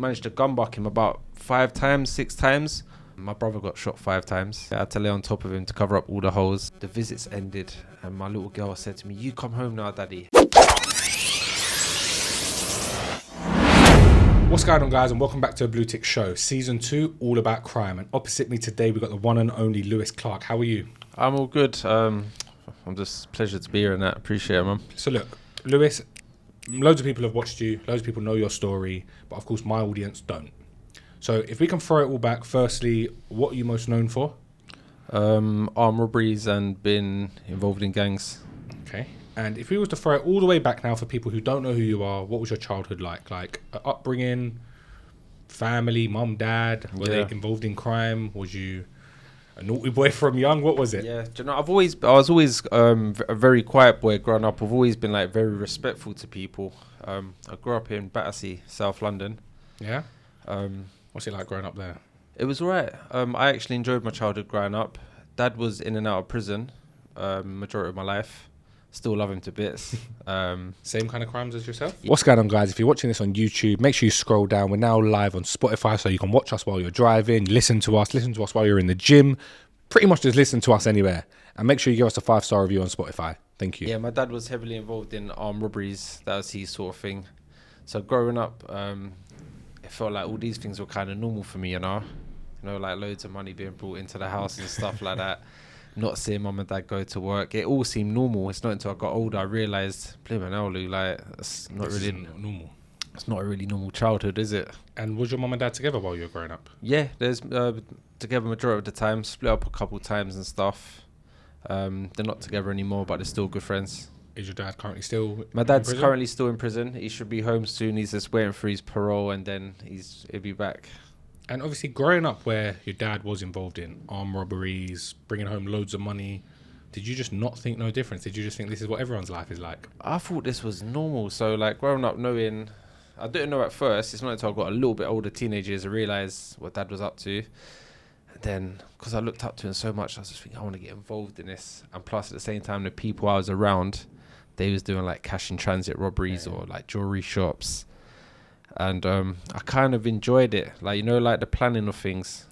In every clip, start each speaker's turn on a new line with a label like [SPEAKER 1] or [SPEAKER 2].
[SPEAKER 1] managed to gunbuck him about 5 times, 6 times. My brother got shot 5 times. I had to lay on top of him to cover up all the holes. The visits ended and my little girl said to me, "You come home now, daddy."
[SPEAKER 2] What's going on, guys, and welcome back to a BlueTick show, season 2, all about crime. And opposite me today, we've got the one and only Lewis Clark. How are you?
[SPEAKER 1] I'm all good. I'm just pleasure to be here and that. Appreciate it, man.
[SPEAKER 2] So look, Lewis, loads of people have watched you, loads of people know your story, but of course my audience don't. So if we can throw it all back, firstly, what are you most known for?
[SPEAKER 1] Armed robberies and been involved in gangs.
[SPEAKER 2] Okay. And if we was to throw it all the way back now for people who don't know who you are, what was your childhood like? Like upbringing, family, mum, dad? Were they involved in crime? Was you a naughty boy from young? What was it?
[SPEAKER 1] Yeah, do you know, I was always a very quiet boy growing up. I've always been like very respectful to people. I grew up in Battersea, South London.
[SPEAKER 2] Yeah. What's it like growing up there?
[SPEAKER 1] It was alright. I actually enjoyed my childhood growing up. Dad was in and out of prison majority of my life. Still love him to bits.
[SPEAKER 2] Same kind of crimes as yourself? What's going on, guys? If you're watching this on YouTube, make sure you scroll down. We're now live on Spotify, so you can watch us while you're driving, listen to us while you're in the gym. Pretty much just listen to us anywhere. And make sure you give us a 5-star review on Spotify. Thank you.
[SPEAKER 1] Yeah, my dad was heavily involved in armed robberies. That was his sort of thing. So growing up, it felt like all these things were kind of normal for me, you know? You know, like loads of money being brought into the house and stuff like that. Not seeing mum and dad go to work. It all seemed normal. It's not until I got older I realised, blimey hell, Lou, like, it's not really
[SPEAKER 2] normal.
[SPEAKER 1] It's not a really normal childhood, is it?
[SPEAKER 2] And was your mum and dad together while you were growing up?
[SPEAKER 1] Yeah, there's together majority of the time. Split up a couple times and stuff. They're not together anymore, but they're still good friends.
[SPEAKER 2] Is your dad currently still
[SPEAKER 1] My dad's currently still in prison. He should be home soon. He's just waiting for his parole and then he'll be back.
[SPEAKER 2] And obviously growing up where your dad was involved in armed robberies, bringing home loads of money, did you just not think no difference? Did you just think this is what everyone's life is like?
[SPEAKER 1] I thought this was normal. So like growing up knowing, I didn't know at first. It's not until I got a little bit older, teenagers, I realised what dad was up to. And then, because I looked up to him so much, I was just thinking, I want to get involved in this. And plus at the same time, the people I was around, they was doing like cash in transit robberies or like jewellery shops. And I kind of enjoyed it, like, you know, like the planning of things,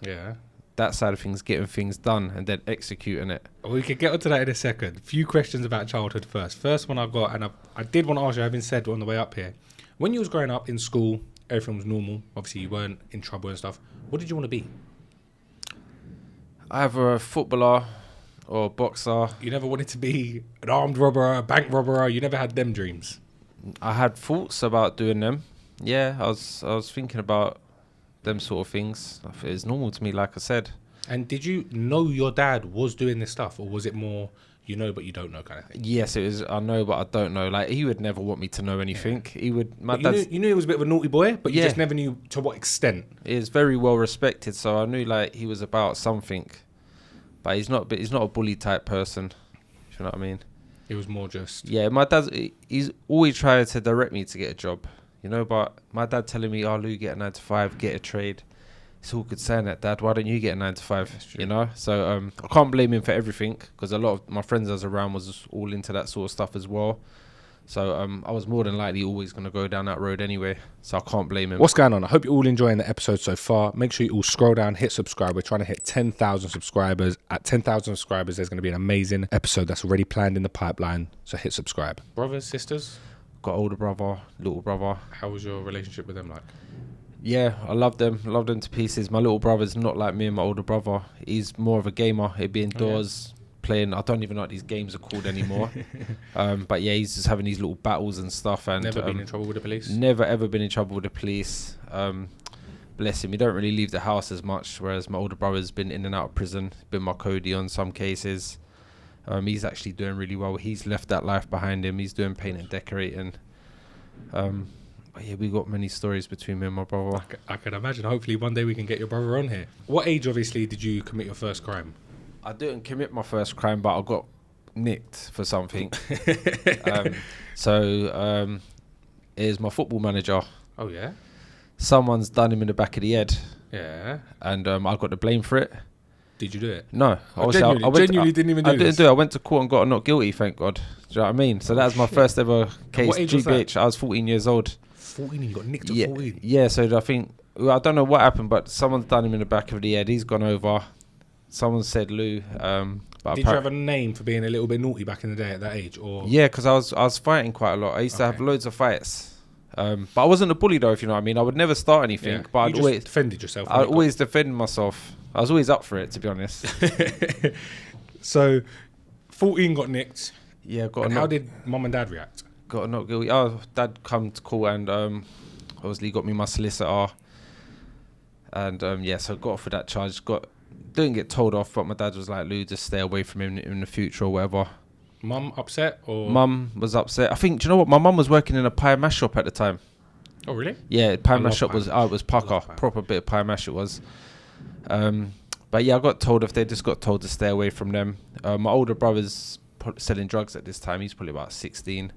[SPEAKER 1] that side of things, getting things done and then executing it.
[SPEAKER 2] We could get onto that in a second. Few questions about childhood first one I've got, and I did want to ask you, having said on the way up here, when you was growing up in school, everything was normal, obviously you weren't in trouble and stuff, what did you want to be? Either
[SPEAKER 1] a footballer or boxer.
[SPEAKER 2] You never wanted to be an armed robber, a bank robber? You never had them dreams?
[SPEAKER 1] I had thoughts about doing them. Yeah, I was thinking about them sort of things. It was normal to me, like I said.
[SPEAKER 2] And did you know your dad was doing this stuff, or was it more you know but you don't know kind of thing?
[SPEAKER 1] Yes, it was I know but I don't know. Like, he would never want me to know anything. He would.
[SPEAKER 2] You knew he was a bit of a naughty boy, but you just never knew to what extent.
[SPEAKER 1] He is very well respected, so I knew like he was about something. But he's not a bully type person. You know what I mean?
[SPEAKER 2] It was more just...
[SPEAKER 1] Yeah, my dad's... He's always tried to direct me to get a job. You know, but my dad telling me, "Oh, Lou, get a 9 to 5, get a trade." It's all good saying that, Dad. Why don't you get a 9 to 5? You know, so I can't blame him for everything because a lot of my friends I was around was all into that sort of stuff as well. So I was more than likely always going to go down that road anyway. So I can't blame him.
[SPEAKER 2] What's going on? I hope you're all enjoying the episode so far. Make sure you all scroll down, hit subscribe. We're trying to hit 10,000 subscribers. At 10,000 subscribers, there's going to be an amazing episode that's already planned in the pipeline. So hit subscribe. Brothers, sisters?
[SPEAKER 1] Got older brother, little brother.
[SPEAKER 2] How was your relationship with them like?
[SPEAKER 1] Yeah, I love them to pieces. My little brother's not like me and my older brother. He's more of a gamer. He'd be indoors playing. I don't even know what these games are called anymore. But yeah, he's just having these little battles and stuff. And
[SPEAKER 2] never been in trouble with the police?
[SPEAKER 1] Never ever been in trouble with the police. Bless him. He don't really leave the house as much, whereas my older brother's been in and out of prison. Been my Cody on some cases. He's actually doing really well. He's left that life behind him. He's doing paint and decorating. But yeah, we got many stories between me and my brother.
[SPEAKER 2] I can imagine. Hopefully one day we can get your brother on here. What age, obviously, did you commit your first crime?
[SPEAKER 1] I didn't commit my first crime, but I got nicked for something. So it is my football manager.
[SPEAKER 2] Oh, yeah?
[SPEAKER 1] Someone's done him in the back of the head.
[SPEAKER 2] Yeah.
[SPEAKER 1] And I got the blame for it.
[SPEAKER 2] Did you do it?
[SPEAKER 1] No.
[SPEAKER 2] I genuinely didn't even do it.
[SPEAKER 1] I didn't do it. I went to court and got not guilty, thank God. Do you know what I mean? So that was my first ever case.
[SPEAKER 2] What age was
[SPEAKER 1] GBH. I was 14 years old.
[SPEAKER 2] 14? You got nicked at 14?
[SPEAKER 1] Yeah, so I think Well, I don't know what happened, but someone's done him in the back of the head. He's gone over. Someone said Lou. But
[SPEAKER 2] did you have a name for being a little bit naughty back in the day at that age, or?
[SPEAKER 1] Yeah, because I was fighting quite a lot. I used to have loads of fights. But I wasn't a bully though, if you know what I mean. I would never start anything, but I'd always
[SPEAKER 2] defended yourself.
[SPEAKER 1] I always defended myself. I was always up for it, to be honest.
[SPEAKER 2] So, 14 got nicked.
[SPEAKER 1] Yeah,
[SPEAKER 2] and how did mum and dad react?
[SPEAKER 1] Got not guilty. Oh, dad come to call and obviously got me my solicitor. And so got off with that charge. Didn't get told off, but my dad was like, Lou, just stay away from him in the future or whatever.
[SPEAKER 2] Mum upset or?
[SPEAKER 1] Mum was upset. I think, do you know what? My mum was working in a pie mash shop at the time.
[SPEAKER 2] Oh, really?
[SPEAKER 1] Yeah, pie mash shop was pucker. Proper bit of pie mash it was. But yeah, I got told they just got told to stay away from them. My older brother's selling drugs at this time. He's probably about 16.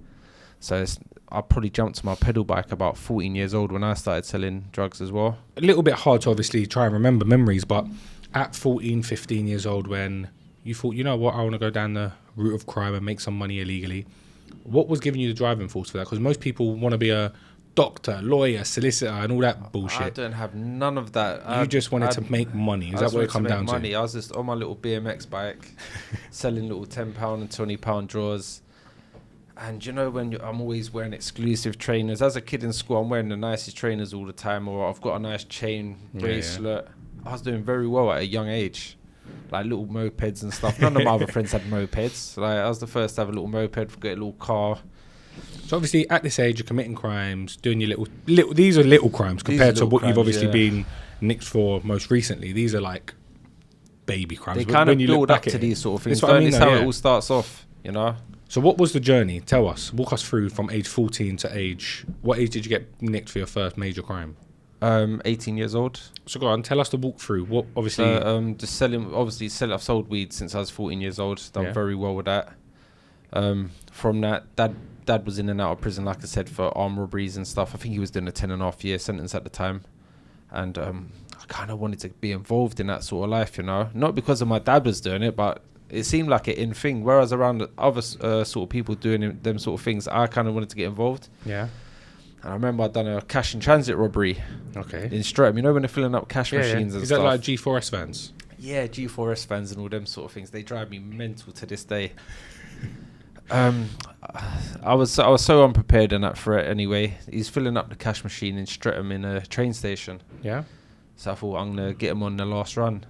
[SPEAKER 1] So I probably jumped to my pedal bike about 14 years old when I started selling drugs as well.
[SPEAKER 2] A little bit hard to obviously try and remember memories, but at 14, 15 years old when you thought, you know what, I want to go down the route of crime and make some money illegally. What was giving you the driving force for that? Because most people want to be a doctor, lawyer, solicitor and all that bullshit.
[SPEAKER 1] I don't have none of that.
[SPEAKER 2] You just wanted to make money. Is that what it come down to?
[SPEAKER 1] I was just on my little BMX bike selling little £10 and £20 drawers. And you know, I'm always wearing exclusive trainers. As a kid in school, I'm wearing the nicest trainers all the time, or I've got a nice chain bracelet. Yeah. I was doing very well at a young age, like little mopeds and stuff. None of my other friends had mopeds. Like I was the first to have a little moped, get a little car.
[SPEAKER 2] So obviously, at this age, you're committing crimes, doing your little. These are little crimes compared to what you've obviously been nicked for most recently. These are like baby crimes.
[SPEAKER 1] They kind of build up to these sort of things. That's how it all starts off, you know. So
[SPEAKER 2] what was the journey? Tell us. Walk us through from age 14 to what age did you get nicked for your first major crime?
[SPEAKER 1] 18 years old.
[SPEAKER 2] So go on, tell us the walkthrough. What obviously?
[SPEAKER 1] Just selling. Obviously, I've sold weed since I was 14 years old. Done very well with that. From that, dad was in and out of prison, like I said, for armed robberies and stuff. I think he was doing a 10.5-year sentence at the time, and I kind of wanted to be involved in that sort of life, you know. Not because of my dad was doing it, but it seemed like an in thing. Whereas around other sort of people doing them sort of things, I kind of wanted to get involved.
[SPEAKER 2] Yeah.
[SPEAKER 1] And I remember I'd done a cash in transit robbery.
[SPEAKER 2] Okay.
[SPEAKER 1] In Streatham, you know, when they're filling up cash machines and stuff.
[SPEAKER 2] Is that like G4S vans?
[SPEAKER 1] Yeah, G4S vans and all them sort of things. They drive me mental to this day. I was so unprepared in that for it anyway. He's filling up the cash machine in Streatham in a train station.
[SPEAKER 2] Yeah.
[SPEAKER 1] So I thought I'm going to get him on the last run.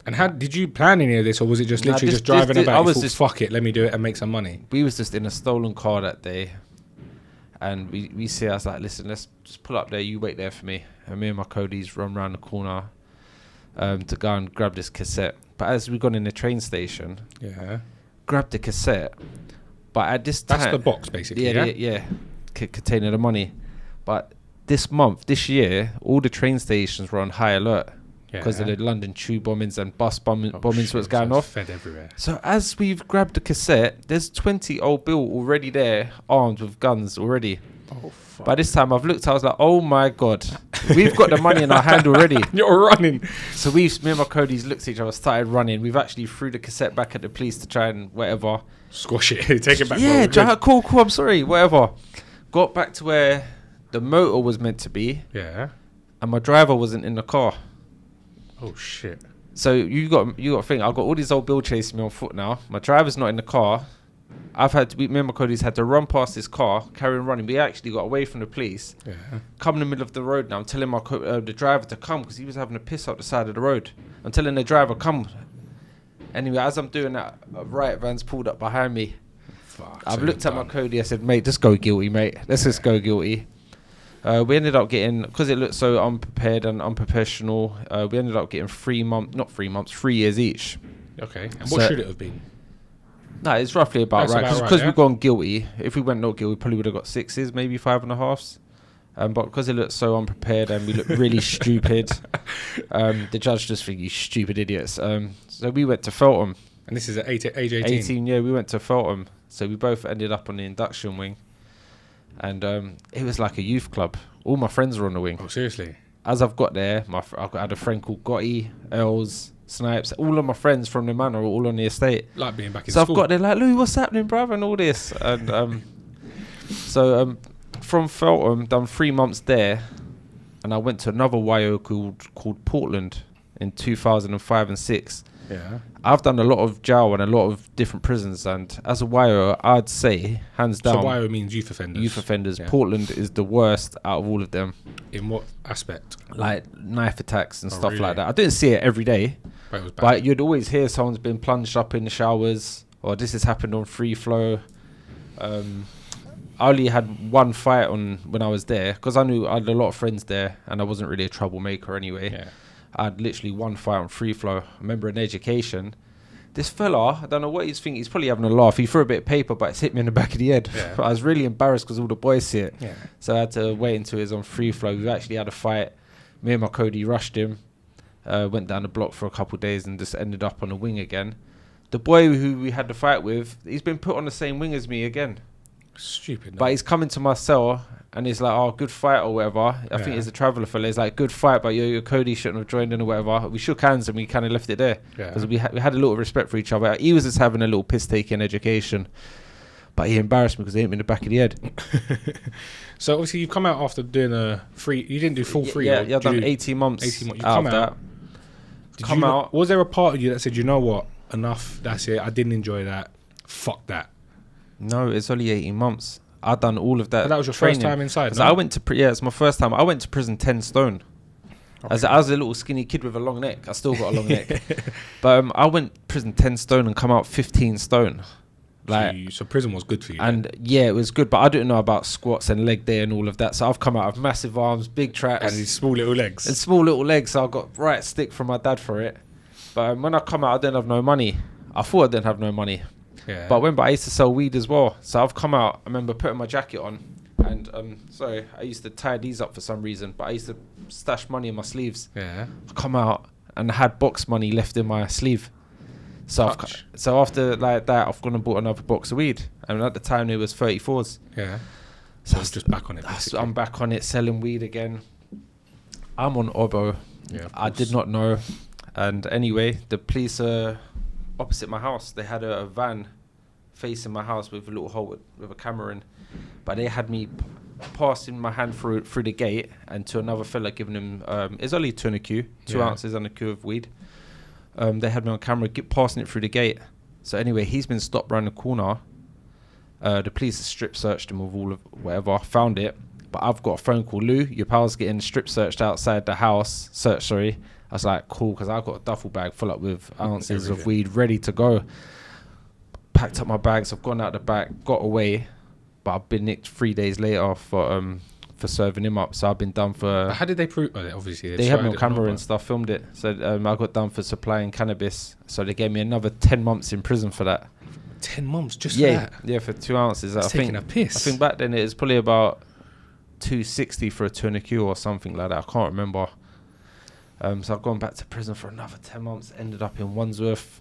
[SPEAKER 2] And how did you plan any of this, or was it just literally just driving about? I was just, fuck it, let me do it and make some money.
[SPEAKER 1] We was just in a stolen car that day, and we see us like, listen, let's just pull up there. You wait there for me. And me and my Cody's run round the corner to go and grab this cassette. But as we got in the train station, grabbed the cassette. But at this time,
[SPEAKER 2] that's the box basically.
[SPEAKER 1] Yeah, containing the money. But this year, all the train stations were on high alert. Because of the London tube bombings and bus bombings was going off.
[SPEAKER 2] Fed everywhere.
[SPEAKER 1] So as we've grabbed the cassette, there's 20 old Bill already there, armed with guns already.
[SPEAKER 2] Oh, fuck.
[SPEAKER 1] By this time, I was like, oh my God, we've got the money in our hand already.
[SPEAKER 2] You're running.
[SPEAKER 1] So me and my Cody's looked at each other, started running. We've actually threw the cassette back at the police to try and whatever.
[SPEAKER 2] Squash it, take it back.
[SPEAKER 1] Yeah, cool, I'm sorry, whatever. Got back to where the motor was meant to be.
[SPEAKER 2] Yeah.
[SPEAKER 1] And my driver wasn't in the car.
[SPEAKER 2] Oh shit!
[SPEAKER 1] So you got to think. I've got all these old Bill chasing me on foot now. My driver's not in the car. Me and my Cody's had to run past this car, carry on running. We actually got away from the police.
[SPEAKER 2] Yeah.
[SPEAKER 1] Come in the middle of the road now. I'm telling the driver to come because he was having a piss up the side of the road. I'm telling the driver come. Anyway, as I'm doing that, a riot van's pulled up behind me.
[SPEAKER 2] Fuck.
[SPEAKER 1] I've looked at my Cody. I said, mate, just go guilty, mate. Let's just go guilty. We ended up getting, because it looked so unprepared and unprofessional, we ended up getting 3 years each.
[SPEAKER 2] Okay. And what should it have been?
[SPEAKER 1] No, it's roughly about right. Because we've gone guilty. If we went not guilty, we probably would have got 6s, maybe 5.5s. But because it looked so unprepared and we looked really stupid, the judge just think, you stupid idiots. So we went to Feltham.
[SPEAKER 2] And this is at age 18?
[SPEAKER 1] 18, yeah. We went to Feltham. So we both ended up on the induction wing. And it was like a youth club. All my friends were on the wing.
[SPEAKER 2] Oh, seriously?
[SPEAKER 1] As I've got there, I had a friend called Gotti, Els, Snipes. All of my friends from the manor are all on the estate.
[SPEAKER 2] Like being back in school.
[SPEAKER 1] So I've got there like, Lou, what's happening, bruv? And all this. And from Feltham, done 3 months there. and I went to another YO called Portland in 2005 and 6.
[SPEAKER 2] Yeah.
[SPEAKER 1] I've done a lot of jail and a lot of different prisons, and as a YO, I'd say hands down.
[SPEAKER 2] So YO means youth offenders.
[SPEAKER 1] Youth offenders.
[SPEAKER 2] Yeah.
[SPEAKER 1] Portland is the worst out of all of them.
[SPEAKER 2] In what aspect?
[SPEAKER 1] Like knife attacks and stuff
[SPEAKER 2] really?
[SPEAKER 1] like that. I didn't see it every day,
[SPEAKER 2] But it was bad.
[SPEAKER 1] but you'd always hear someone's been plunged up in the showers, or this has happened on free flow. I only had one fight on when I was there, because I knew I had a lot of friends there, and I wasn't really a troublemaker anyway.
[SPEAKER 2] Yeah.
[SPEAKER 1] I had literally one fight on free flow. I remember in education, this fella, I don't know what he's thinking, he's probably having a laugh. He threw a bit of paper, but it's hit me in the back of the head.
[SPEAKER 2] Yeah.
[SPEAKER 1] I was really embarrassed because all the boys see it.
[SPEAKER 2] Yeah.
[SPEAKER 1] So I had to wait until it was on free flow. We actually had a fight. Me and my Cody rushed him. Went down the block for a couple of days and just ended up on the wing again. The boy who we had the fight with, he's been put on the same wing as me again.
[SPEAKER 2] Stupid. No?
[SPEAKER 1] But he's coming to my cell and he's like, oh, good fight or whatever. I think he's a traveller fella. He's like, good fight, but your Cody shouldn't have joined in or whatever. We shook hands and we kind of left it there. Because we had a little respect for each other. He was just having a little piss-taking education. But he embarrassed me because he hit me in the back of the head.
[SPEAKER 2] So obviously you've come out after doing a free. You didn't do full free.
[SPEAKER 1] Yeah, I've done 18 months.
[SPEAKER 2] 18 months. You
[SPEAKER 1] out
[SPEAKER 2] come
[SPEAKER 1] of
[SPEAKER 2] out.
[SPEAKER 1] that. Come out.
[SPEAKER 2] Was there a part of you that said, you know what, enough, that's it, I didn't enjoy that, fuck that?
[SPEAKER 1] No, it's only 18 months. I've done all of that.
[SPEAKER 2] But that was your
[SPEAKER 1] training.
[SPEAKER 2] first time inside,
[SPEAKER 1] So
[SPEAKER 2] no?
[SPEAKER 1] I went to it's my first time. I went to prison 10 stone.
[SPEAKER 2] Okay.
[SPEAKER 1] As I was a little skinny kid with a long neck. I still got a long neck. But I went prison 10 stone and come out 15 stone. Like,
[SPEAKER 2] so prison was good for you.
[SPEAKER 1] and yeah, it was good, but I didn't know about squats and leg day and all of that. So I've come out of massive arms, big traps,
[SPEAKER 2] and these small little legs.
[SPEAKER 1] and small little legs. So I got right stick from my dad for it. But when I come out, I didn't have no money. I thought I didn't have no money.
[SPEAKER 2] Yeah.
[SPEAKER 1] But I used to sell weed as well. So I've come out. I remember putting my jacket on, and I used to tie these up for some reason. But I used to stash money in my sleeves.
[SPEAKER 2] Yeah.
[SPEAKER 1] I come out and I had box money left in my sleeve. So so after like that, I've gone and bought another box of weed. And at the time, it was 34s.
[SPEAKER 2] Yeah. So it's just back on it.
[SPEAKER 1] I'm back on it, selling weed again. I'm on Obo.
[SPEAKER 2] Yeah.
[SPEAKER 1] I did not know. And anyway, the police opposite my house, they had a van facing my house with a little hole with a camera in. But they had me passing my hand through the gate, and to another fella giving him it's only 2 ounces and a Q of weed. They had me on camera passing it through the gate. So anyway, he's been stopped around the corner. The police strip searched him with all of whatever, found it. But I've got a phone call, Lou, your pal's getting strip searched outside the house. I was like, cool, because I've got a duffel bag full up with ounces of weed ready to go. Packed up my bags, I've gone out the back, got away. But I've been nicked 3 days later for serving him up. So I've been done for...
[SPEAKER 2] How did they prove... obviously,
[SPEAKER 1] they had me on camera and stuff, filmed it. So I got done for supplying cannabis. So they gave me another 10 months in prison for that.
[SPEAKER 2] 10 months just for that?
[SPEAKER 1] Yeah, for 2 ounces.
[SPEAKER 2] That's taking a piss.
[SPEAKER 1] I think back then it was probably about 260 for a 2 or something like that. I can't remember. So I've gone back to prison for another 10 months. Ended up in Wandsworth.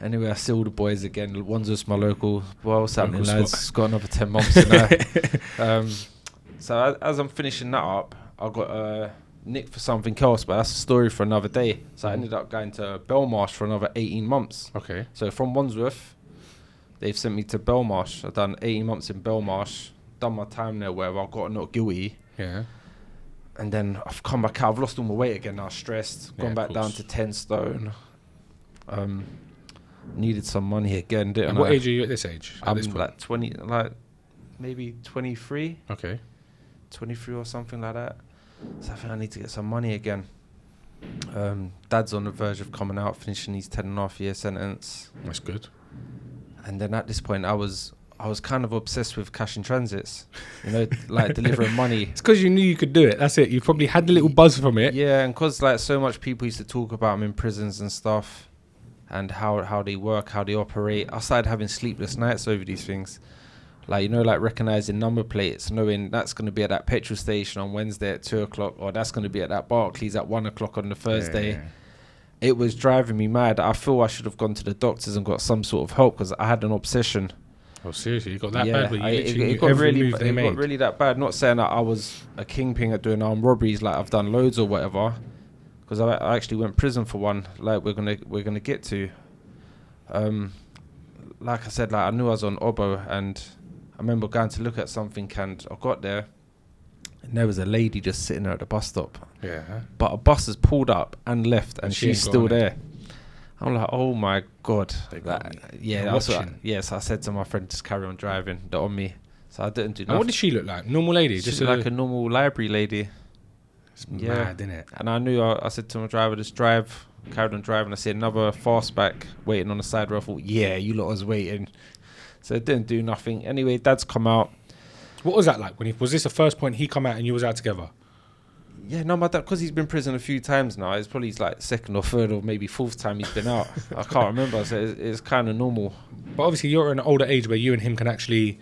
[SPEAKER 1] Anyway, I see all the boys again. Wandsworth's my local. Well, what's happening, lads? Got another 10 months in there. So as I'm finishing that up, I got nicked for something else, but that's a story for another day. So I ended up going to Belmarsh for another 18 months.
[SPEAKER 2] Okay.
[SPEAKER 1] So from Wandsworth, they've sent me to Belmarsh. I've done 18 months in Belmarsh, done my time there where I got not guilty.
[SPEAKER 2] Yeah.
[SPEAKER 1] And then I've come back out. I've lost all my weight again now, stressed. Gone back down to 10 stone. Needed some money again, didn't I?
[SPEAKER 2] And what age are you at this age?
[SPEAKER 1] I'm like 20, like maybe 23.
[SPEAKER 2] Okay.
[SPEAKER 1] 23 or something like that. So I think I need to get some money again. Dad's on the verge of coming out, finishing his 10.5-year sentence.
[SPEAKER 2] That's good.
[SPEAKER 1] And then at this point, I was kind of obsessed with cash in transits, like delivering money.
[SPEAKER 2] It's because you knew you could do it. That's it. You probably had the little buzz from it.
[SPEAKER 1] Yeah, and because like so much people used to talk about them in prisons and stuff, and how they work, how they operate. I started having sleepless nights over these things. Like, like recognizing number plates, knowing that's going to be at that petrol station on Wednesday at 2:00, or that's going to be at that Barclays at 1:00 on the Thursday.
[SPEAKER 2] Yeah.
[SPEAKER 1] It was driving me mad. I feel I should have gone to the doctors and got some sort of help because I had an obsession.
[SPEAKER 2] Oh, seriously? You got that bad? Where
[SPEAKER 1] It got really that bad. Not saying that I was a kingpin at doing armed robberies, like I've done loads or whatever, because I actually went prison for one, like we're gonna get to. Like I said, like I knew I was on Obo, and I remember going to look at something, and I got there, and there was a lady just sitting there at the bus stop.
[SPEAKER 2] Yeah.
[SPEAKER 1] But a bus has pulled up and left, and
[SPEAKER 2] she
[SPEAKER 1] she's
[SPEAKER 2] ain't
[SPEAKER 1] still
[SPEAKER 2] got on it.
[SPEAKER 1] there. I'm like, oh my God.
[SPEAKER 2] They got
[SPEAKER 1] Like,
[SPEAKER 2] me.
[SPEAKER 1] yeah,
[SPEAKER 2] They're
[SPEAKER 1] that's what.
[SPEAKER 2] watching.
[SPEAKER 1] Yes, I said to my friend, just carry on driving. They're on me. So I didn't do
[SPEAKER 2] And
[SPEAKER 1] nothing.
[SPEAKER 2] what did she look like? Normal lady?
[SPEAKER 1] She's
[SPEAKER 2] Just
[SPEAKER 1] like a normal library lady.
[SPEAKER 2] It's
[SPEAKER 1] Yeah.
[SPEAKER 2] mad, isn't it?
[SPEAKER 1] And I knew, I said to my driver, just drive. Carried on driving. I see another fastback waiting on the side where I thought, yeah, you lot was waiting. So it didn't do nothing. Anyway, Dad's come out.
[SPEAKER 2] What was that like? Was this the first point he come out and you was out together?
[SPEAKER 1] Yeah, no, my dad, because he's been in prison a few times now. It's probably like second or third or maybe fourth time he's been out. I can't remember. So it's kind of normal.
[SPEAKER 2] But obviously you're at an older age where you and him can actually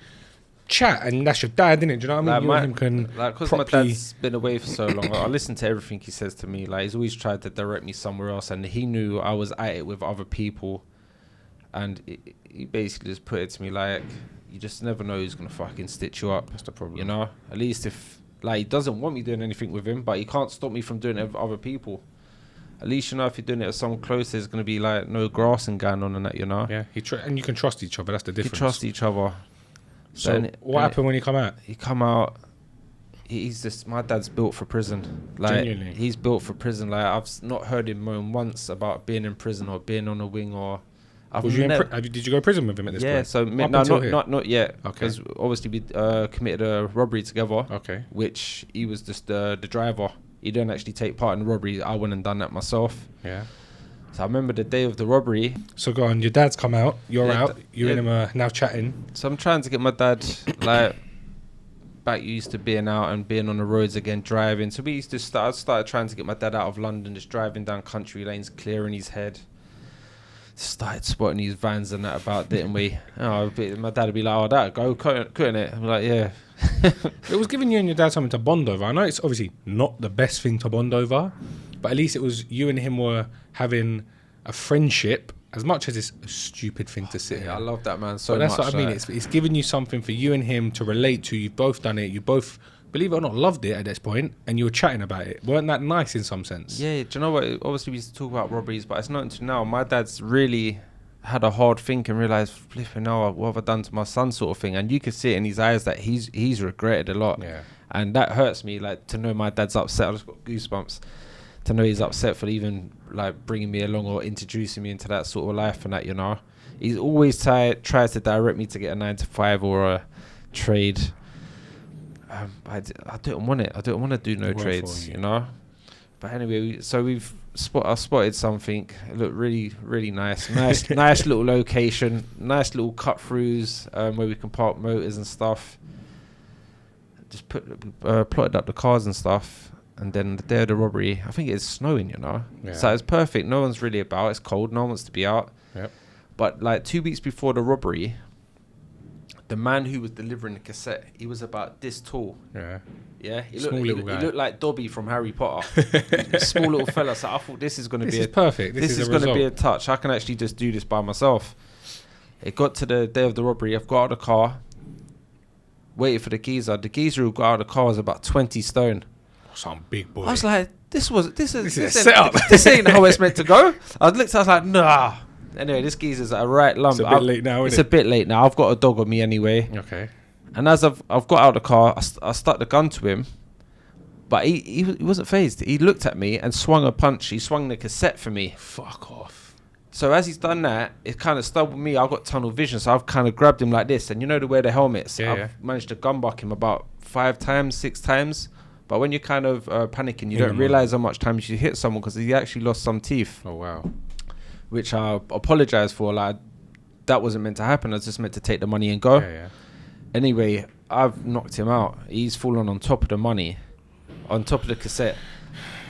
[SPEAKER 2] chat, and that's your dad, isn't it? Do you know what I mean? You and him can
[SPEAKER 1] like, because my
[SPEAKER 2] properly...
[SPEAKER 1] dad's been away for so long, I listen to everything he says to me. Like, he's always tried to direct me somewhere else, and he knew I was at it with other people, and he basically just put it to me like, you just never know who's gonna fucking stitch you up.
[SPEAKER 2] That's the problem.
[SPEAKER 1] You know, at least if like he doesn't want me doing anything with him, but he can't stop me from doing it with other people. At least you know if you're doing it with someone close, there's gonna be like no grassing going on and that. You know.
[SPEAKER 2] Yeah, and you can trust each other. That's the
[SPEAKER 1] You
[SPEAKER 2] difference.
[SPEAKER 1] trust each other.
[SPEAKER 2] So what happened when you come out?
[SPEAKER 1] He come out. He's just, my dad's built for prison. Like,
[SPEAKER 2] Genuinely?
[SPEAKER 1] he's built for prison. Like, I've not heard him moan once about being in prison or being on a wing or.
[SPEAKER 2] Did you go to prison with him at this point?
[SPEAKER 1] Yeah, so
[SPEAKER 2] Up until here?
[SPEAKER 1] not yet.
[SPEAKER 2] Okay.
[SPEAKER 1] Because obviously we committed a robbery together.
[SPEAKER 2] Okay.
[SPEAKER 1] Which he was just the driver. He didn't actually take part in the robbery. I went and done that myself.
[SPEAKER 2] Yeah.
[SPEAKER 1] So I remember the day of the robbery.
[SPEAKER 2] So go on, your dad's come out, you're
[SPEAKER 1] Yeah,
[SPEAKER 2] out, you and him are now chatting.
[SPEAKER 1] So I'm trying to get my dad like back used to being out and being on the roads again, driving. So we used to started trying to get my dad out of London, just driving down country lanes, clearing his head. Started spotting these vans and that about, didn't we? My dad would be like, "Oh, that go, couldn't it?" I'm like, "Yeah."
[SPEAKER 2] It was giving you and your dad something to bond over. I know it's obviously not the best thing to bond over, but at least it was you and him were having a friendship, as much as it's a stupid thing to sit here.
[SPEAKER 1] I love that man so
[SPEAKER 2] But that's
[SPEAKER 1] much.
[SPEAKER 2] what I mean.
[SPEAKER 1] like-
[SPEAKER 2] It's giving you something for you and him to relate to. You've both done it. You both, believe it or not, loved it at this point, and you were chatting about it. Weren't that nice in some sense?
[SPEAKER 1] Yeah, do you know what? Obviously, we used to talk about robberies, but it's not until now. My dad's really had a hard think and realised, flipping, no, what have I done to my son, sort of thing. And you could see it in his eyes that he's regretted a lot.
[SPEAKER 2] Yeah.
[SPEAKER 1] And that hurts me, like, to know my dad's upset. I just got goosebumps to know he's upset for even, like, bringing me along or introducing me into that sort of life and that, you know. He's always tries to direct me to get a 9-to-5 or a trade. I don't want it. I don't want to do no
[SPEAKER 2] It won't
[SPEAKER 1] trades,
[SPEAKER 2] for you.
[SPEAKER 1] you know. But anyway, so I spotted something. It looked really, really nice. Nice little location. Nice little cut throughs where we can park motors and stuff. Just plotted up the cars and stuff. And then the day of the robbery, I think it's snowing, you know.
[SPEAKER 2] Yeah.
[SPEAKER 1] So it's perfect. No one's really about. It's cold. No one wants to be out.
[SPEAKER 2] Yep.
[SPEAKER 1] But like 2 weeks before the robbery, the man who was delivering the cassette, he was about this tall.
[SPEAKER 2] Yeah.
[SPEAKER 1] Yeah, he
[SPEAKER 2] Small little guy.
[SPEAKER 1] looked like Dobby from Harry Potter. Small little fella. So I thought this is going to
[SPEAKER 2] This
[SPEAKER 1] be
[SPEAKER 2] is perfect.
[SPEAKER 1] this is
[SPEAKER 2] a
[SPEAKER 1] going to be a
[SPEAKER 2] result.
[SPEAKER 1] touch. I can actually just do this by myself. It got to the day of the robbery. I've got out of the car, waited for the geezer. The geezer who got out of the car was about 20 stone.
[SPEAKER 2] Some big boy.
[SPEAKER 1] I was like, this
[SPEAKER 2] is a
[SPEAKER 1] ain't-
[SPEAKER 2] setup.
[SPEAKER 1] This ain't how it's meant to go. I was like, nah. Anyway, this geezer's at a right lump.
[SPEAKER 2] It's a bit late now,
[SPEAKER 1] It's
[SPEAKER 2] isn't
[SPEAKER 1] a bit late now. I've got a dog on me anyway.
[SPEAKER 2] Okay.
[SPEAKER 1] And as I've got out of the car, I stuck the gun to him. But he wasn't phased. He looked at me and swung a punch. He swung the cassette for me.
[SPEAKER 2] Fuck off.
[SPEAKER 1] So as he's done that, it kind of stumbled me. I got tunnel vision, so I've kind of grabbed him like this. And you know the way the helmets?
[SPEAKER 2] Yeah,
[SPEAKER 1] I've
[SPEAKER 2] yeah.
[SPEAKER 1] managed to gun buck him about 5 times, 6 times. But when you're kind of panicking, you
[SPEAKER 2] In
[SPEAKER 1] don't
[SPEAKER 2] your
[SPEAKER 1] realise how much times you hit someone because he actually lost some teeth,
[SPEAKER 2] Oh, wow.
[SPEAKER 1] which I apologise for. Like, that wasn't meant to happen. I was just meant to take the money and go.
[SPEAKER 2] Yeah.
[SPEAKER 1] Anyway, I've knocked him out. He's fallen on top of the money, on top of the cassette.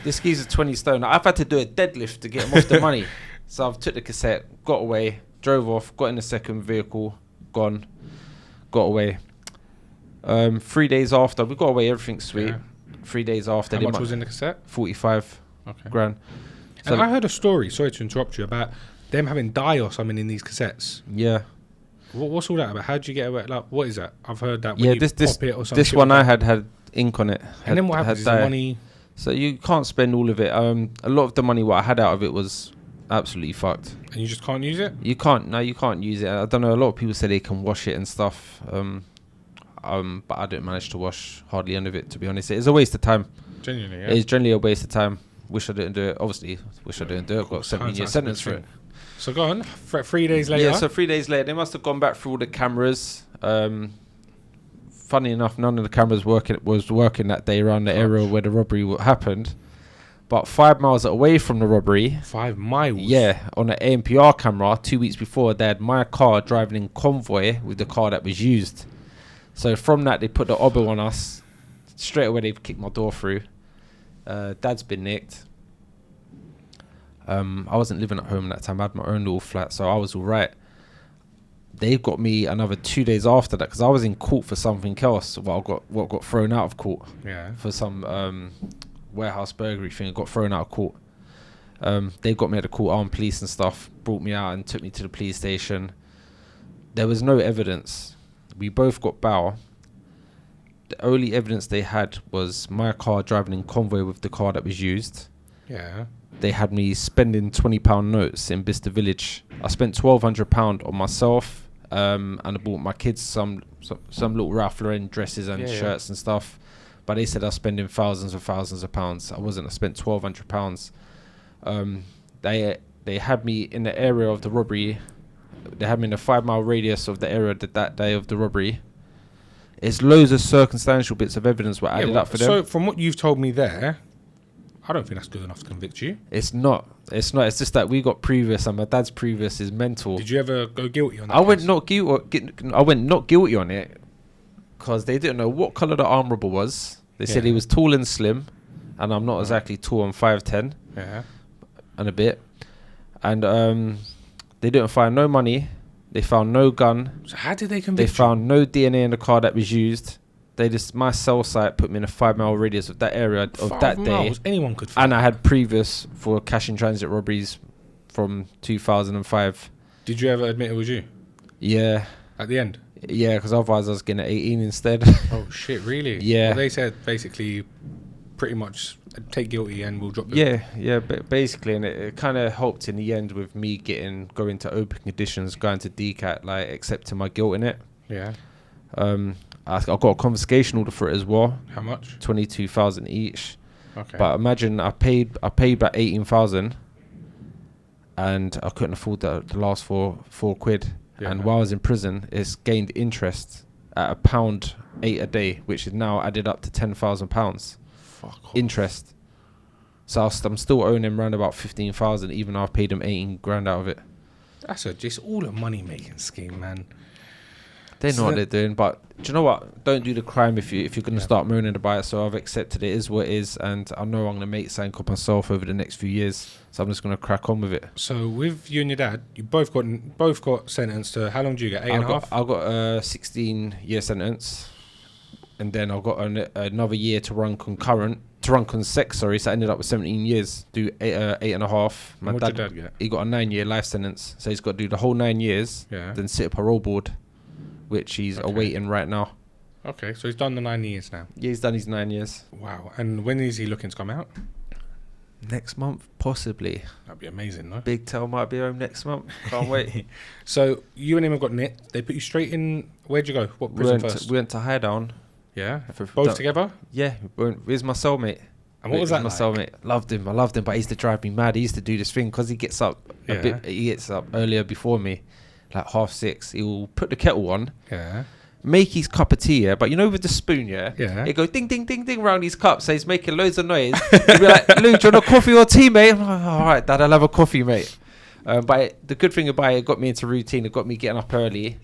[SPEAKER 1] This geezer's 20 stone. I've had to do a deadlift to get him off the money. So I've took the cassette, got away, drove off, got in the second vehicle, gone, got away. 3 days after, we got away, everything's sweet.
[SPEAKER 2] Yeah.
[SPEAKER 1] 3 days after,
[SPEAKER 2] How much was in the cassette?
[SPEAKER 1] 45
[SPEAKER 2] Okay.
[SPEAKER 1] grand. So
[SPEAKER 2] And I heard a story, sorry to interrupt you, about them having dye or something in these cassettes.
[SPEAKER 1] yeah.
[SPEAKER 2] What's all that about? How did you get away? Like, what is that? I've heard that. When
[SPEAKER 1] Yeah,
[SPEAKER 2] you
[SPEAKER 1] this
[SPEAKER 2] pop it or something.
[SPEAKER 1] this one I had ink on it.
[SPEAKER 2] And then what happens? Is the
[SPEAKER 1] dye.
[SPEAKER 2] money?
[SPEAKER 1] So you can't spend all of it. A lot of the money what I had out of it was absolutely fucked.
[SPEAKER 2] And you just can't use it?
[SPEAKER 1] You can't use it. I don't know. A lot of people say they can wash it and stuff. But I didn't manage to wash hardly any of it, to be honest. It is a waste of time.
[SPEAKER 2] Genuinely, yeah.
[SPEAKER 1] It is generally a waste of time. Wish I didn't do it. Obviously, wish I didn't do it. Got a 17-year sentence for it.
[SPEAKER 2] So go on. 3 days later.
[SPEAKER 1] Yeah, so 3 days later, they must have gone back through all the cameras. Funny enough, none of the cameras was working that day around the area where the robbery happened. But 5 miles away from the robbery,
[SPEAKER 2] 5 miles.
[SPEAKER 1] Yeah, on an ANPR camera, 2 weeks before, they had my car driving in convoy with the car that was used. So from that, they put the obo on us. Straight away, they've kicked my door through. Dad's been nicked. I wasn't living at home that time. I had my own little flat, so I was all right. They've got me another 2 days after that because I was in court for something else. What got thrown out of court?
[SPEAKER 2] Yeah.
[SPEAKER 1] For some warehouse burglary thing. I got thrown out of court. They got me at the court, armed police and stuff. Brought me out and took me to the police station. There was no evidence. We both got bail. The only evidence they had was my car driving in convoy with the car that was used.
[SPEAKER 2] Yeah.
[SPEAKER 1] They had me spending £20 notes in Bicester Village. I spent £1,200 on myself, and I bought my kids some little Ralph Lauren dresses and shirts and stuff. But they said I was spending thousands of pounds. I wasn't. I spent £1,200. They had me in the area of the robbery. They had me in a 5 mile radius of the area that day of the robbery. It's loads of circumstantial bits of evidence were added up for them.
[SPEAKER 2] So from what you've told me there, I don't think that's good enough to convict you.
[SPEAKER 1] It's not. It's just that we got previous, and my dad's previous is mental.
[SPEAKER 2] Did you ever go guilty on that?
[SPEAKER 1] I went not guilty on it because they didn't know what colour the arm robber was. They said he was tall and slim, and I'm not exactly tall. I'm 5'10", and a bit. And they didn't find no money. They found no gun.
[SPEAKER 2] So how did they convict you?
[SPEAKER 1] They found no DNA in the car that was used. My cell site put me in a 5 mile radius of that area of that day.
[SPEAKER 2] Anyone could find.
[SPEAKER 1] And I had previous for cash in transit robberies from 2005.
[SPEAKER 2] Did you ever admit it was you?
[SPEAKER 1] Yeah.
[SPEAKER 2] At the end?
[SPEAKER 1] Yeah, because otherwise I was getting 18 instead.
[SPEAKER 2] Oh shit! Really?
[SPEAKER 1] Yeah.
[SPEAKER 2] Well, they said basically, pretty much take guilty and we'll drop it.
[SPEAKER 1] Yeah, but basically, and it kind of helped in the end with me going to open conditions, going to DCAT, like accepting my guilt in it.
[SPEAKER 2] Yeah.
[SPEAKER 1] I got a confiscation order for it as well.
[SPEAKER 2] How much?
[SPEAKER 1] 22,000 each.
[SPEAKER 2] Okay.
[SPEAKER 1] But imagine I paid back 18,000, and I couldn't afford the last four quid. Yeah. And while I was in prison, it's gained interest at £1.8 a day, which is now added up to £10,000.
[SPEAKER 2] Fuck off.
[SPEAKER 1] Interest. So I'm still owing him around about 15,000, even though I've paid him 18 grand out of it.
[SPEAKER 2] That's just all a money making scheme, man.
[SPEAKER 1] They know what they're doing, but do you know what? Don't do the crime if you're going to start moaning about it. So I've accepted it is what it is, and I know I'm going to make something of myself over the next few years. So I'm just going to crack on with it. So
[SPEAKER 2] with you and your dad, you both got sentenced to, how long do you get? 8.5?
[SPEAKER 1] I got a 16-year sentence, and then I got another year to run consec. So I ended up with 17 years. Do 8.5.
[SPEAKER 2] What did your dad get?
[SPEAKER 1] He got a 9-year life sentence, so he's got to do the whole 9 years.
[SPEAKER 2] Yeah. Then
[SPEAKER 1] sit a parole board, which he's awaiting right now.
[SPEAKER 2] Okay, so he's done the 9 years now.
[SPEAKER 1] Yeah, he's done his 9 years.
[SPEAKER 2] Wow. And when is he looking to come out?
[SPEAKER 1] Next month, possibly.
[SPEAKER 2] That'd be amazing, though.
[SPEAKER 1] Big Tail might be home next month. Can't wait.
[SPEAKER 2] So you and him have got nicked. They put you straight in. Where'd you go? What prison first?
[SPEAKER 1] We went to Highdown.
[SPEAKER 2] Yeah. Both together?
[SPEAKER 1] Yeah. Here's my cellmate.
[SPEAKER 2] And what was that
[SPEAKER 1] my cellmate. I loved him, but he used to drive me mad. He used to do this thing because he gets up he gets up earlier before me, like 6:30. He will put the kettle on.
[SPEAKER 2] Yeah.
[SPEAKER 1] Make his cup of tea, but with the spoon,
[SPEAKER 2] Yeah.
[SPEAKER 1] It go ding, ding, ding, ding around his cup, so he's making loads of noise. He'd be like, Lou, do you want a coffee or tea, mate? I'm like, all right, Dad, I'll have a coffee, mate. But the good thing about it got me into routine. It got me getting up early.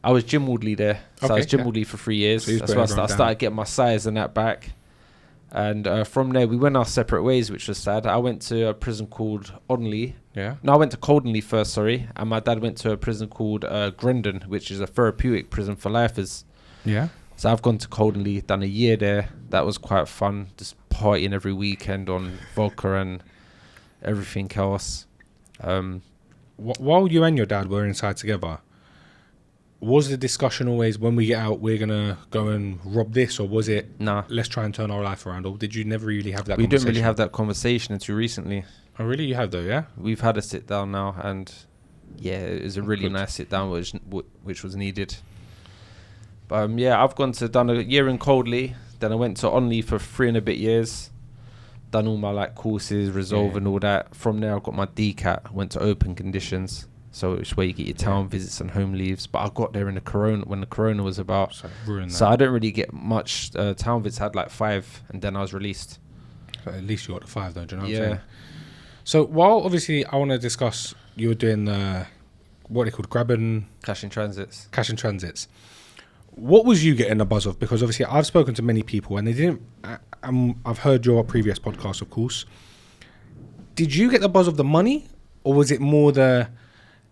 [SPEAKER 1] I was gym wardley there, so I was gym wardley for 3 years. So that's why I started getting my size and that back. And from there, we went our separate ways, which was sad. I went to a prison called Onley.
[SPEAKER 2] Yeah.
[SPEAKER 1] No, I went to Coldenley first, and my dad went to a prison called Grendon, which is a therapeutic prison for lifers.
[SPEAKER 2] Yeah. So
[SPEAKER 1] I've gone to Coldenley, done a year there. That was quite fun, just partying every weekend on vodka and everything else.
[SPEAKER 2] While you and your dad were inside together, was the discussion always, when we get out, we're going to go and rob this, or was it,
[SPEAKER 1] nah,
[SPEAKER 2] let's try and turn our life around, or did you never really have that
[SPEAKER 1] conversation? We didn't really have that conversation until recently.
[SPEAKER 2] Oh, really? You have, though, yeah?
[SPEAKER 1] We've had a sit down now, and it was a really nice sit down, which was needed. But yeah, I've done a year in Coldley. Then I went to Onley for 3 and a bit years. Done all my like courses, Resolve and all that. From there, I got my DCAT. Went to open conditions. So it's where you get your town visits and home leaves. But I got there in the Corona, when the Corona was about. So I didn't really get much town visits. I had like 5 and then I was released.
[SPEAKER 2] So at least you got the 5 though, do you know what I'm saying? So while obviously I want to discuss, you were doing what they called grabbing...
[SPEAKER 1] Cash in transits.
[SPEAKER 2] What was you getting a buzz of? Because obviously I've spoken to many people and they didn't... I've heard your previous podcast, of course. Did you get the buzz of the money? Or was it more the,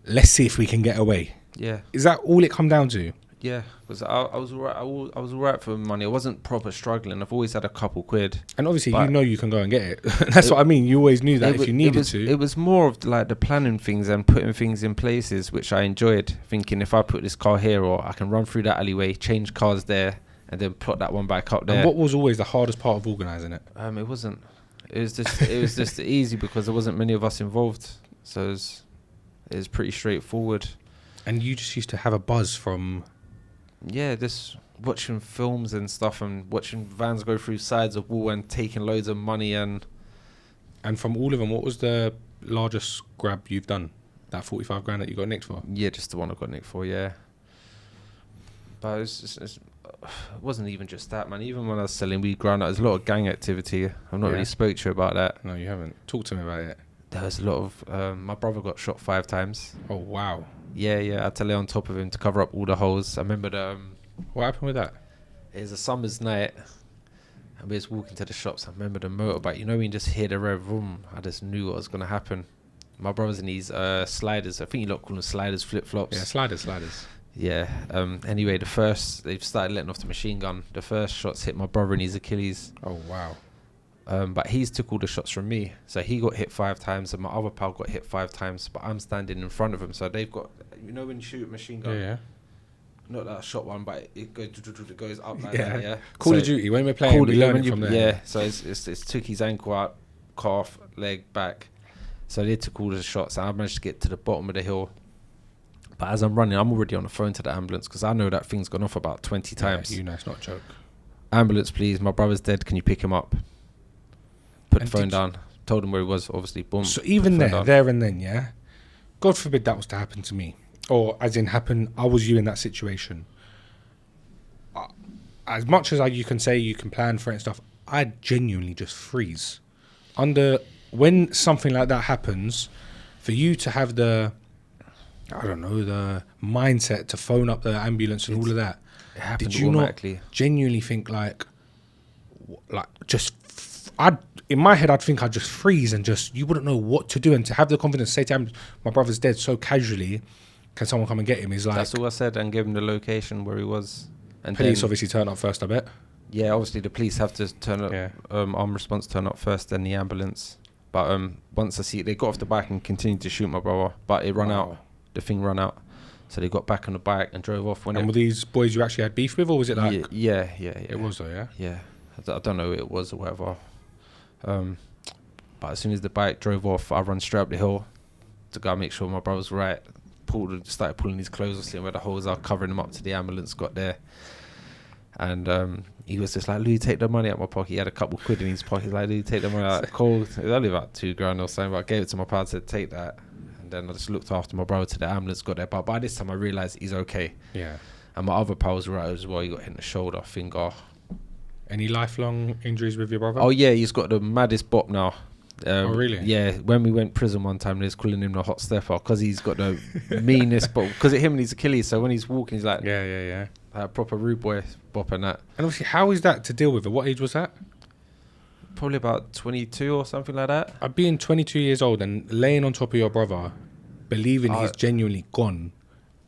[SPEAKER 2] let's see if we can get away?
[SPEAKER 1] Yeah.
[SPEAKER 2] Is that all it come down to?
[SPEAKER 1] Yeah, because I was alright. I was alright for money. I wasn't proper struggling. I've always had a couple quid.
[SPEAKER 2] And obviously, you know you can go and get it. That's what I mean. You always knew that if you needed to.
[SPEAKER 1] It was more of like the planning things and putting things in places, which I enjoyed. Thinking if I put this car here, or I can run through that alleyway, change cars there, and then plot that one back up there.
[SPEAKER 2] And what was always the hardest part of organising it?
[SPEAKER 1] It wasn't. It was just easy because there wasn't many of us involved. So it was pretty straightforward.
[SPEAKER 2] And you just used to have a buzz from...
[SPEAKER 1] Yeah, just watching films and stuff and watching vans go through sides of wall and taking loads of money and
[SPEAKER 2] from all of them, what was the largest grab you've done? That 45 grand that you got nicked for?
[SPEAKER 1] Yeah, just the one I got nicked for, yeah. But it wasn't even just that, man. Even when I was selling weed growing up, there's a lot of gang activity. I've not really spoke to you about that.
[SPEAKER 2] No, you haven't. Talk to me about it.
[SPEAKER 1] There was a lot of... my brother got shot 5 times.
[SPEAKER 2] Oh, wow.
[SPEAKER 1] Yeah, I had to lay on top of him to cover up all the holes. I remember
[SPEAKER 2] what happened with that?
[SPEAKER 1] It was a summer's night, and we was walking to the shops. I remember the motorbike. You know when you just hear the rev vroom? I just knew what was going to happen. My brother's in these sliders. I think you lot call them sliders, flip-flops.
[SPEAKER 2] Yeah, sliders.
[SPEAKER 1] Yeah. Anyway, they've started letting off the machine gun. The first shots hit my brother in his Achilles.
[SPEAKER 2] Oh, wow.
[SPEAKER 1] But he's took all the shots from me. So he got hit 5 times and my other pal got hit 5 times, but I'm standing in front of him. So they've got, you know when you shoot a machine gun?
[SPEAKER 2] Yeah.
[SPEAKER 1] Not that shot one, but it goes up like that, yeah?
[SPEAKER 2] Call of Duty, when we're playing, we learn it from there.
[SPEAKER 1] Yeah, so it's took his ankle out, calf, leg, back. So they took all the shots and I managed to get to the bottom of the hill. But as I'm running, I'm already on the phone to the ambulance because I know that thing's gone off about 20 times.
[SPEAKER 2] You know it's not a joke.
[SPEAKER 1] Ambulance, please. My brother's dead. Can you pick him up? Put the phone down. Told him where he was, obviously. Boom.
[SPEAKER 2] So even there and then, yeah? God forbid that was to happen to me. Or as in happen, I was you in that situation. As much as you can say you can plan for it and stuff, I genuinely just freeze. When something like that happens, for you to have the mindset to phone up the ambulance and all of that,
[SPEAKER 1] it happened
[SPEAKER 2] did you
[SPEAKER 1] automatically.
[SPEAKER 2] Not genuinely think in my head, I'd think I'd just freeze and you wouldn't know what to do. And to have the confidence to say to him, my brother's dead so casually, can someone come and get him? Is like...
[SPEAKER 1] That's all I said and gave him the location where he was. And
[SPEAKER 2] police obviously turn up first, I bet.
[SPEAKER 1] Yeah, obviously the police have to turn up, armed response turn up first, then the ambulance. But once I see it, they got off the bike and continued to shoot my brother, but it ran out. The thing ran out. So they got back on the bike and drove off.
[SPEAKER 2] And were these boys you actually had beef with, or was it like...
[SPEAKER 1] Yeah.
[SPEAKER 2] It was though, yeah?
[SPEAKER 1] Yeah. I don't know who it was or whatever. But as soon as the bike drove off, I run straight up the hill to go make sure my brother's right. Started pulling his clothes off, seeing where the holes are, covering them up till the ambulance got there. And he was just like, Louis, take the money out of my pocket. He had a couple quid in his pocket. He's like, Louis, take the money out. Cool. It was only about 2 grand or something, but I gave it to my pal, said, take that. And then I just looked after my brother till the ambulance got there. But by this time, I realised he's okay. Yeah. And my other pal was right as well. He got hit in the shoulder, finger.
[SPEAKER 2] Any lifelong injuries with your brother?
[SPEAKER 1] Oh, yeah, he's got the maddest bop now.
[SPEAKER 2] Oh, really?
[SPEAKER 1] Yeah, when we went prison one time, they was calling him the hot stepper because he's got the meanest bop. Because of him and his Achilles, so when he's walking, he's like...
[SPEAKER 2] Yeah.
[SPEAKER 1] Proper rude boy bop and that.
[SPEAKER 2] And obviously, how is that to deal with? At what age was that?
[SPEAKER 1] Probably about 22 or something like that.
[SPEAKER 2] I'd being 22 years old and laying on top of your brother, believing he's genuinely gone.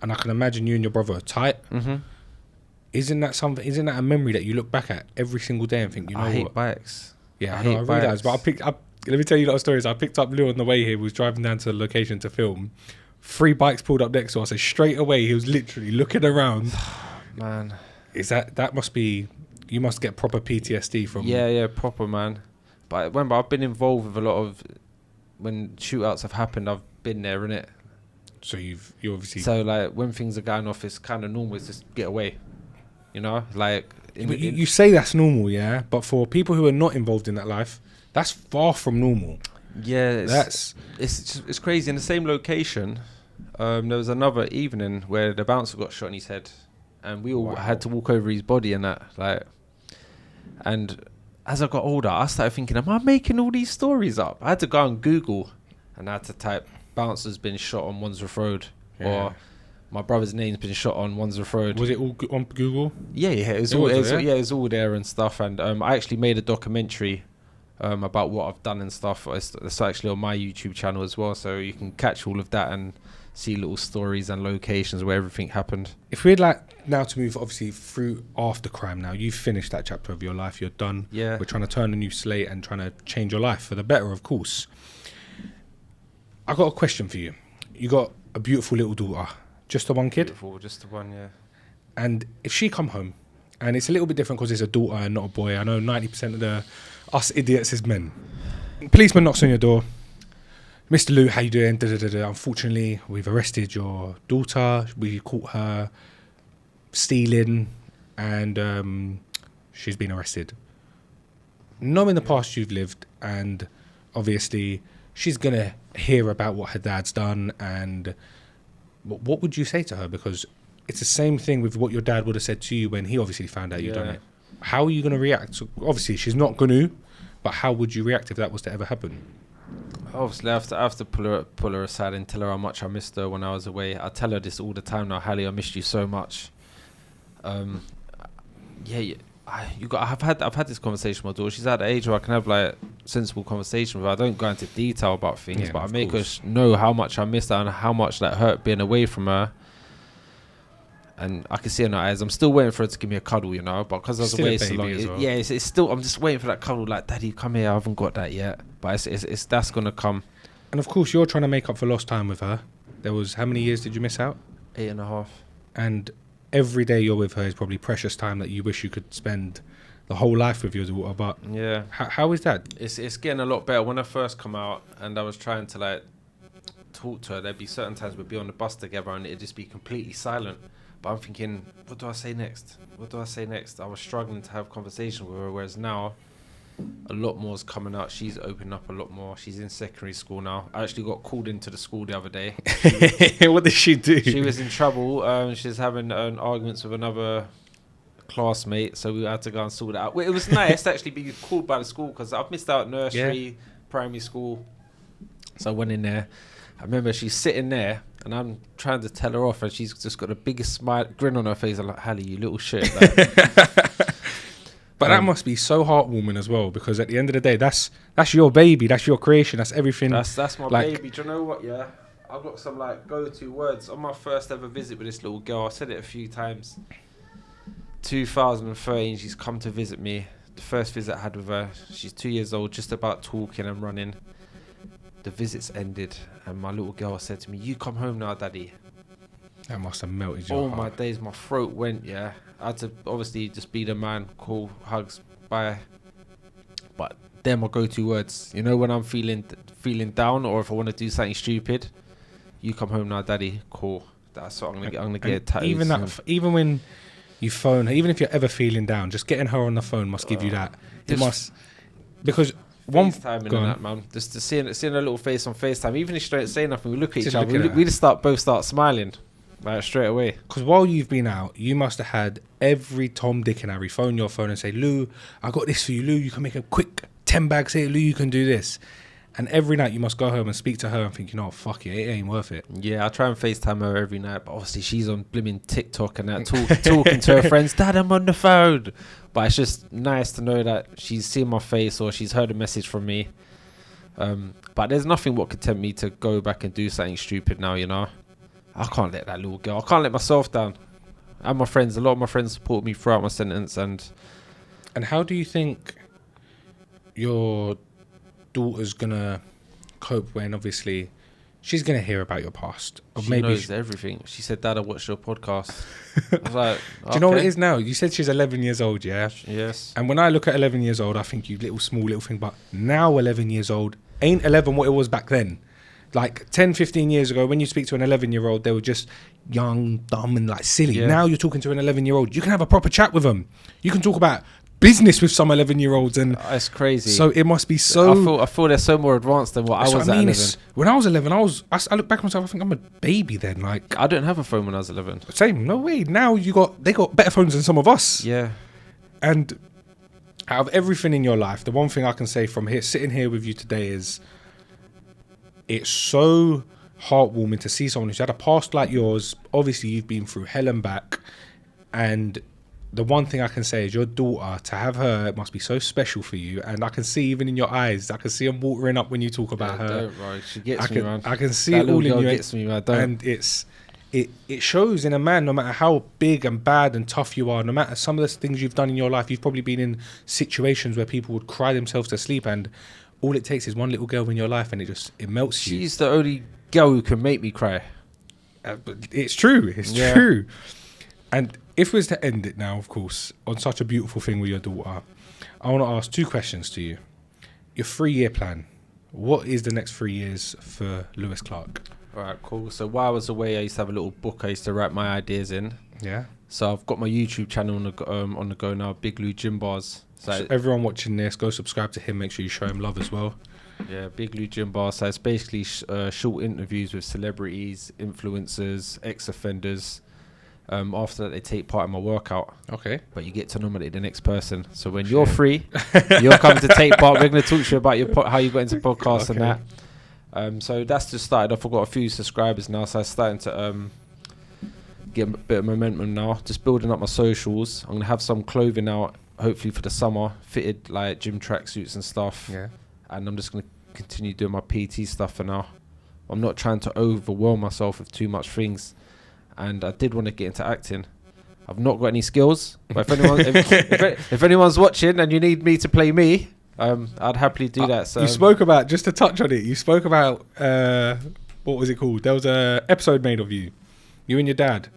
[SPEAKER 2] And I can imagine you and your brother are tight. Mm-hmm. Isn't that a memory that you look back at every single day and think, you know what?
[SPEAKER 1] I hate bikes.
[SPEAKER 2] Yeah, I know, I realised. But let me tell you a lot of stories. I picked up Lou on the way here. We was driving down to the location to film. 3 bikes pulled up next to us. So straight away, he was literally looking around.
[SPEAKER 1] Man.
[SPEAKER 2] That must be... You must get proper PTSD from...
[SPEAKER 1] Yeah, proper, man. But I remember, I've been involved with a lot of... When shootouts have happened, I've been there, innit?
[SPEAKER 2] So you obviously...
[SPEAKER 1] So, like, when things are going off, it's kind of normal. It's just get away. You know, like
[SPEAKER 2] you say that's normal, yeah, but for people who are not involved in that life, that's far from normal.
[SPEAKER 1] Yeah, it's crazy. In the same location, there was another evening where the bouncer got shot in his head, and we all had to walk over his body and that. Like, and as I got older, I started thinking, am I making all these stories up? I had to go on Google, and I had to type "bouncer's been shot on Wandsworth Road" or "my brother's name's been shot on Wandsworth Road."
[SPEAKER 2] Was it all on Google?
[SPEAKER 1] Yeah, it was all there and stuff. And I actually made a documentary about what I've done and stuff. It's actually on my YouTube channel as well, so you can catch all of that and see little stories and locations where everything happened.
[SPEAKER 2] If we'd like now to move obviously through after crime now, you've finished that chapter of your life, you're done.
[SPEAKER 1] Yeah.
[SPEAKER 2] We're trying to turn a new slate and trying to change your life for the better, of course. I got a question for you. You got a beautiful little daughter, just the one kid?
[SPEAKER 1] Beautiful, just the one, yeah.
[SPEAKER 2] And if she come home, and it's a little bit different because it's a daughter and not a boy. I know 90% of us idiots is men. Policeman knocks on your door. Mr. Lou, how you doing? Unfortunately, we've arrested your daughter. We caught her stealing, and she's been arrested. Knowing the past you've lived, and obviously she's gonna hear about what her dad's done, and what would you say to her? Because it's the same thing with what your dad would have said to you when he obviously found out you'd done it. How are you going to react? So obviously, she's not going to, but how would you react if that was to ever happen?
[SPEAKER 1] Obviously, I have to pull her aside and tell her how much I missed her when I was away. I tell her this all the time now, Hallie, I missed you so much. I've had this conversation with my daughter. She's at the age where I can have like sensible conversation with her. I don't go into detail about things, but I make her know how much I missed her and how much that hurt being away from her. And I can see in her eyes, I'm still waiting for her to give me a cuddle, you know. But because I was away so long, it's still, I'm just waiting for that cuddle. Like, Daddy, come here. I haven't got that yet, but it's that's gonna come.
[SPEAKER 2] And of course, you're trying to make up for lost time with her. There was, how many years did you miss out?
[SPEAKER 1] 8.5.
[SPEAKER 2] And every day you're with her is probably precious time that you wish you could spend the whole life with your daughter. But
[SPEAKER 1] yeah,
[SPEAKER 2] how is that?
[SPEAKER 1] It's getting a lot better. When I first come out and I was trying to like talk to her, there'd be certain times we'd be on the bus together and it'd just be completely silent. But I'm thinking, what do I say next? I was struggling to have conversation with her, whereas now a lot more is coming out. She's opening up a lot more. She's in secondary school now. I actually got called into the school the other day.
[SPEAKER 2] What did she do?
[SPEAKER 1] She was in trouble. She's having arguments with another classmate, so we had to go and sort it out. Well, it was nice to actually be called by the school because I've missed out nursery, primary school. So I went in there. I remember she's sitting there and I'm trying to tell her off and she's just got the biggest smile, grin on her face. I'm like, Hallie, you little shit. Like,
[SPEAKER 2] but that must be so heartwarming as well, because at the end of the day, that's your baby, that's your creation, that's everything.
[SPEAKER 1] That's my baby. Do you know what? Yeah, I've got some like go-to words on my first ever visit with this little girl. I said it a few times. 2013, she's come to visit me. The first visit I had with her, she's 2 years old, just about talking and running. The visits ended, and my little girl said to me, "You come home now, Daddy."
[SPEAKER 2] That must have melted your heart.
[SPEAKER 1] Oh my days, my throat went. Yeah, I had to obviously just be the man, call, hugs, bye. But they're my go-to words. You know, when I'm feeling down, or if I want to do something stupid, "You come home now, Daddy." Cool. That's what I'm gonna get tattooed.
[SPEAKER 2] Even when you phone her, even if you're ever feeling down, just getting her on the phone must give you that. It must, because.
[SPEAKER 1] FaceTiming and that, man. Just seeing her little face on FaceTime. Even if she don't say nothing, we look at each other. We just both start smiling, like straight away.
[SPEAKER 2] Because while you've been out, you must have had every Tom, Dick, and Harry phone your phone and say, "Lou, I got this for you. Lou, you can make a quick 10 bags here. Lou, you can do this." And every night you must go home and speak to her and think, fuck it ain't worth it.
[SPEAKER 1] Yeah, I try and FaceTime her every night, but obviously she's on blimmin' TikTok and that, talking to her friends. "Dad, I'm on the phone." But it's just nice to know that she's seen my face or she's heard a message from me. But there's nothing what could tempt me to go back and do something stupid now, you know. I can't let that little girl. I can't let myself down. And my friends, a lot of my friends support me throughout my sentence. And
[SPEAKER 2] how do you think your daughter's gonna cope when obviously she's gonna hear about your past?
[SPEAKER 1] Or she knows everything. She said, "Dad, I watched your podcast." I was like,
[SPEAKER 2] do you know what it is now? You said she's 11 years old, yeah?
[SPEAKER 1] Yes.
[SPEAKER 2] And when I look at 11 years old, I think you small little thing. But now 11 years old ain't 11 what it was back then. Like 10, 15 years ago, when you speak to an 11-year-old, they were just young, dumb, and like silly.
[SPEAKER 1] Yeah.
[SPEAKER 2] Now you're talking to an 11-year-old. You can have a proper chat with them. You can talk about business with some 11-year-olds, and
[SPEAKER 1] It's crazy.
[SPEAKER 2] so it must be so.
[SPEAKER 1] I feel they're so more advanced than what I was at 11.
[SPEAKER 2] When I was 11, I look back at myself. I think I'm a baby then. Like,
[SPEAKER 1] I didn't have a phone when I was 11.
[SPEAKER 2] same. No way. Now they got better phones than some of us.
[SPEAKER 1] Yeah.
[SPEAKER 2] And out of everything in your life, the one thing I can say from here, sitting here with you today, is it's so heartwarming to see someone who's had a past like yours. Obviously, you've been through hell and back, and the one thing I can say is your daughter, to have her, it must be so special for you. And I can see even in your eyes, I can see them watering up when you talk about her.
[SPEAKER 1] Don't, right. She gets me, man.
[SPEAKER 2] I can see
[SPEAKER 1] that
[SPEAKER 2] it all in you.
[SPEAKER 1] Gets me, man. Don't.
[SPEAKER 2] And it shows in a man, no matter how big and bad and tough you are, no matter some of the things you've done in your life, you've probably been in situations where people would cry themselves to sleep, and all it takes is one little girl in your life and it melts you.
[SPEAKER 1] She's the only girl who can make me cry.
[SPEAKER 2] But it's true. It's true. And if we was to end it now, of course, on such a beautiful thing with your daughter, I want to ask 2 questions to you. Your 3-year plan. What is the next 3 years for Lewis Clark?
[SPEAKER 1] All right, cool. So while I was away, I used to have a little book I used to write my ideas in.
[SPEAKER 2] Yeah. So
[SPEAKER 1] I've got my YouTube channel on the go now, Big Lou Gym Bars.
[SPEAKER 2] So everyone watching this, go subscribe to him. Make sure you show him love as well.
[SPEAKER 1] Yeah, Big Lou Gym Bars. So it's basically short interviews with celebrities, influencers, ex-offenders. After that, they take part in my workout.
[SPEAKER 2] Okay.
[SPEAKER 1] But you get to nominate the next person. So when you're free, you'll come to take part. We're going to talk to you about how you got into podcasts and that. So that's just started off. I've got a few subscribers now, so I'm starting to get a bit of momentum now. Just building up my socials. I'm going to have some clothing out, hopefully for the summer, fitted like gym tracksuits and stuff.
[SPEAKER 2] Yeah.
[SPEAKER 1] And I'm just going to continue doing my PT stuff for now. I'm not trying to overwhelm myself with too much things. And I did want to get into acting. I've not got any skills, but if anyone's watching and you need me to play me, I'd happily do that. So
[SPEAKER 2] you spoke about, just to touch on it, you spoke about what was it called? There was a episode made of you and your dad.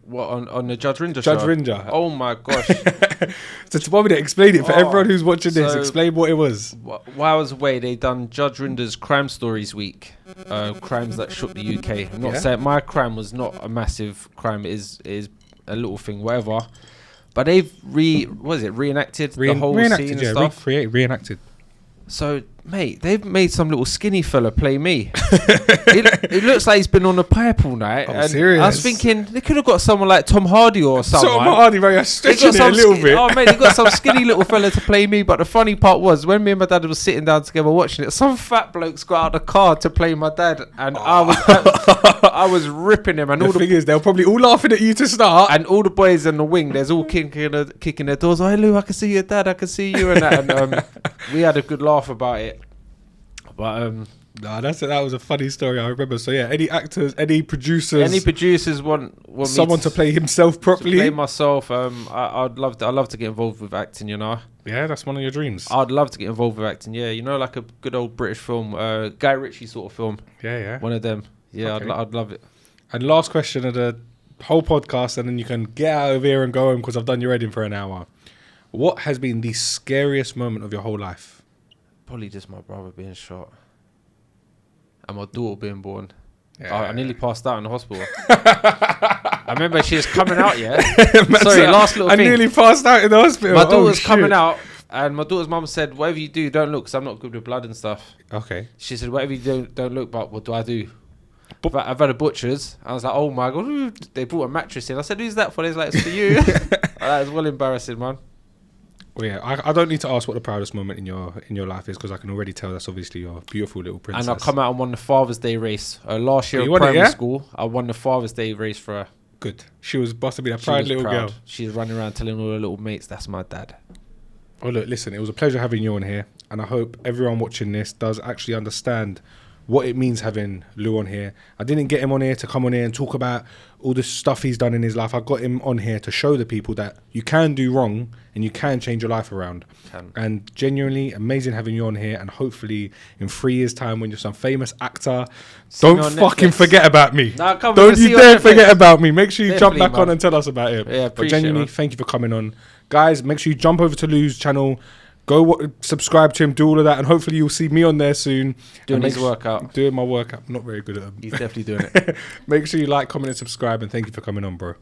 [SPEAKER 1] What, on the Judge Ringer show?
[SPEAKER 2] Judge Ringer.
[SPEAKER 1] Oh my gosh!
[SPEAKER 2] So to want me to explain it for everyone who's watching this, explain what it was.
[SPEAKER 1] While I was away, they done Judge Ringer's Crime Stories Week, crimes that shook the UK. I'm not saying my crime was not a massive crime; it is a little thing, whatever. But they've reenacted the whole scene and stuff.
[SPEAKER 2] Reenacted.
[SPEAKER 1] So, mate, they've made some little skinny fella play me. It looks like he's been on the pipe all night.
[SPEAKER 2] I'm serious.
[SPEAKER 1] I was thinking they could have got someone like Tom Hardy or someone.
[SPEAKER 2] Tom Hardy, bro, you're stretching it a little bit.
[SPEAKER 1] Oh, mate, they got some skinny little fella to play me. But the funny part was, when me and my dad was sitting down together watching it, some fat blokes got out of the car to play my dad. And I was ripping him. And
[SPEAKER 2] the thing is, they're probably all laughing at you to start.
[SPEAKER 1] And all the boys in the wing, there's all kicking their doors. Oh, hey, Lou, I can see your dad. I can see you. And that. And we had a good laugh about it. But
[SPEAKER 2] that was a funny story, I remember. So yeah, any actors, any producers
[SPEAKER 1] want
[SPEAKER 2] someone to play himself properly.
[SPEAKER 1] To play myself. I'd love to get involved with acting. You know.
[SPEAKER 2] Yeah, that's one of your dreams.
[SPEAKER 1] I'd love to get involved with acting. Yeah, you know, like a good old British film, Guy Ritchie sort of film.
[SPEAKER 2] Yeah.
[SPEAKER 1] One of them. Yeah, okay. I'd love it.
[SPEAKER 2] And last question of the whole podcast, and then you can get out of here and go home because I've done your editing for an hour. What has been the scariest moment of your whole life?
[SPEAKER 1] Probably just my brother being shot and my daughter being born.
[SPEAKER 2] Yeah.
[SPEAKER 1] I nearly passed out in the hospital. I remember she was coming out, Sorry, last little thing.
[SPEAKER 2] I nearly passed out in the hospital.
[SPEAKER 1] My daughter's coming out, and my daughter's mum said, whatever you do, don't look, because I'm not good with blood and stuff.
[SPEAKER 2] Okay.
[SPEAKER 1] She said, whatever you do, don't look, but what do I do? I've had a butcher's. I was like, oh my God. They brought a mattress in. I said, who's that for? They're like, it's for you. That was well embarrassing, man.
[SPEAKER 2] Well, yeah, I don't need to ask what the proudest moment in your life is because I can already tell that's obviously your beautiful little princess.
[SPEAKER 1] And I come out and won the Father's Day race. Last year at primary school, I won the Father's Day race for her.
[SPEAKER 2] Good. She was supposed to be a proud little girl.
[SPEAKER 1] She's running around telling all her little mates, that's my dad.
[SPEAKER 2] Oh, look, listen, it was a pleasure having you on here. And I hope everyone watching this does actually understand what it means having Lou on here. I didn't get him on here to come on here and talk about all the stuff he's done in his life. I got him on here to show the people that you can do wrong and you can change your life around. And genuinely amazing having you on here. And hopefully in 3 years' time when you're some famous actor, don't fucking forget about me.
[SPEAKER 1] No,
[SPEAKER 2] don't you dare forget about me. Make sure you jump back on and tell us about it.
[SPEAKER 1] Yeah,
[SPEAKER 2] but genuinely, thank you for coming on. Guys, make sure you jump over to Lou's channel. Go subscribe to him, do all of that, and hopefully you'll see me on there soon.
[SPEAKER 1] Doing his workout.
[SPEAKER 2] Doing my workout. I'm not very good at them.
[SPEAKER 1] He's definitely doing it.
[SPEAKER 2] Make sure you like, comment, and subscribe, and thank you for coming on, bro.